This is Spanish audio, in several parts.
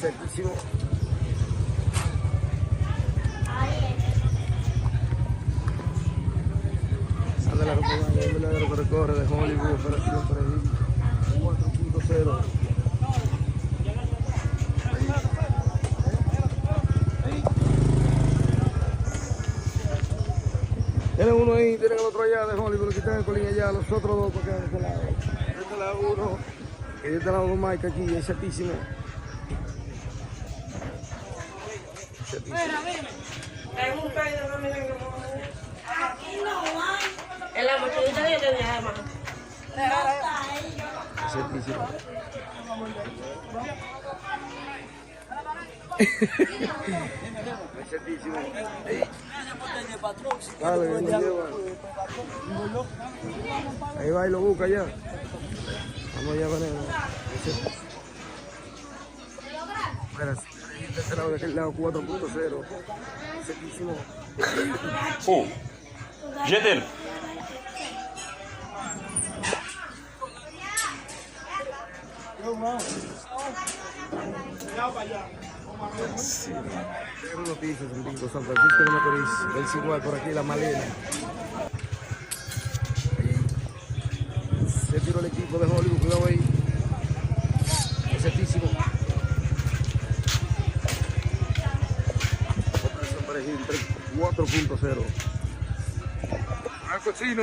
Sequísimo. Ándale, lo que recorre de Hollywood, operación por ahí. 4.0. Tienen uno ahí, tienen el otro allá de Hollywood, que están en colina allá, los otros dos porque de este lado. De este lado uno, y de este lado dos Mike aquí, es setísimo. Mira, mira. Es un caído de mi aquí no hay. En la mochilita de mi hermano. Es setísimo. Es setísimo. Dale, que lo lleva. Ahí va y lo busca ya. Vamos allá con él. Espera, de este lado, de aquel lado, 4.0. Setísimo. Jeter. Sí, tengo noticias en Bingo San Francisco de Macorís. Es igual por aquí, la Malena. Ahí se tiró el equipo de Hollywood, cuidado ahí. Es setísimo. Operación Perejil 4.0. Al cocino.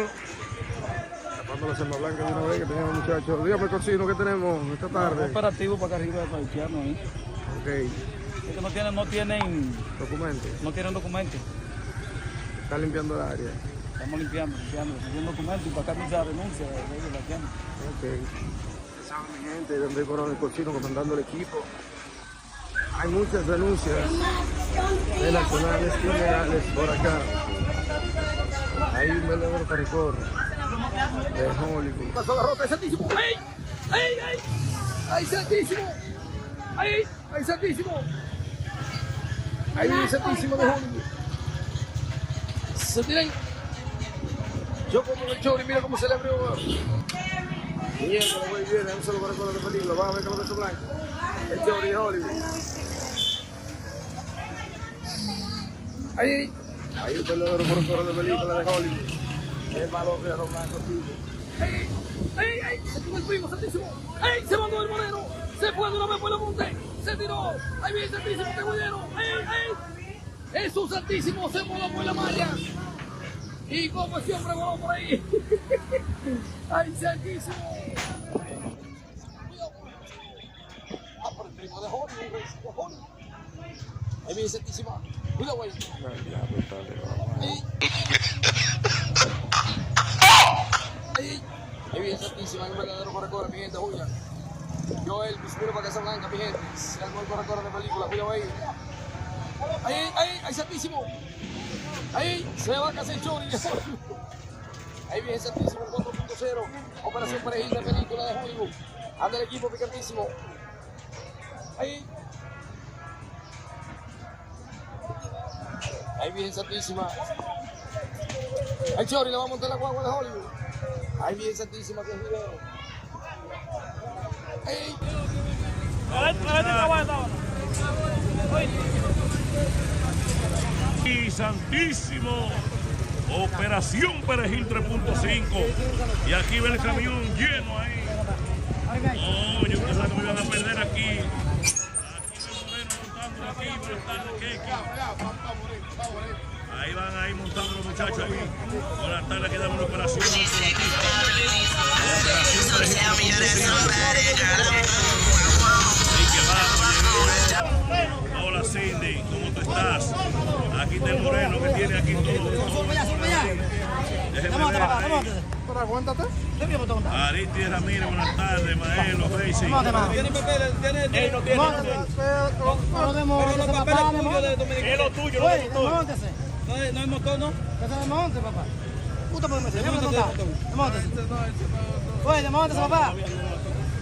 Tapando la selva blanca de una vez que tenemos, muchachos. Dígame, cocino, ¿qué tenemos esta tarde? Operativo para acá arriba de Paiciano ahí. Ok. Es que no tienen Documentos. documentos. Está limpiando el área. Estamos limpiando, haciendo documentos y para acá mucha renuncia de la gente. Ok. Ustedes saben, mi gente, de Andrés Coronel Cochino comandando el equipo. Hay muchas denuncias de nacionales ilegales por acá. Hay un velador que recorre de Hollywood. Pasó la rota, es santísimo. ¡Ay! ¡Ay, ay! ¡Ay, santísimo! ¡Ay, ay, santísimo! ¡Ay, santísimo de Hollywood! Se tiran. Yo como el Chori, mira cómo se le abrió. Mierda, lo voy bien, no se lo va a recordar de película. Van a ver con los besos blancos. El Chori de Hollywood. Ahí, ahí usted lo ve por un coro de película de Hollywood. El malo de los blancos, tío. ¡Ay, ay, ay! Se tuvo el primo, santísimo. ¡Ay, se mandó el moreno! Se fue de una vez por la monte. Se tiró. ¡Ay, bien, santísimo, te guayero! ¡Ay, ay! ¡Jesús santísimo! Se voló por la malla. Y como siempre voló por ahí. ¡Ay, santísimo! Ah, por el primo de Hollywood. Ahí viene santísima. Cuidado, güey. Ahí viene santísima. Hay un verdadero corre-corre, mi gente, Julia. Yo, el miro para Casa Blanca, mi gente. Se armó el corre-corre de película. Cuidado ahí. Ahí, santísimo. Ahí, se va a casar el Chori. Ahí viene santísimo, 4.0. Operación Perejil de película de Hollywood. Anda el equipo picantísimo. Ahí. Ahí viene santísima. Ahí Chori le va a montar la guagua de Hollywood. Ahí viene santísima, que es video. Ahí. Y santísimo. Operación Perejil 3.5. Y aquí ve el camión lleno ahí. No, yo pensaba que me iban a perder aquí. Aquí buenas tardes, Keke. Ahí van ahí montando los muchachos ahí. Buenas tardes, aquí damos una operación. Hola Cindy, ¿cómo tú estás? Aquí está el moreno que tiene aquí todo. Déjeme ver ahí. Aguántate. Aristi Ramírez, buenas tardes, Maelo, Racing. ¿Tiene papeles? ¿Tiene? No tiene. Es lo tuyo, no es lo tuyo. No hay motor, ¿no? Que se desmonte, papá. Usted puede meter, desmontese. Oye, desmontese, papá.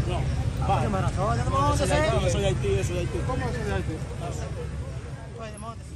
No. Desmontese. Soy Haití, soy Haití. ¿Cómo soy Haití? Oye, desmontese.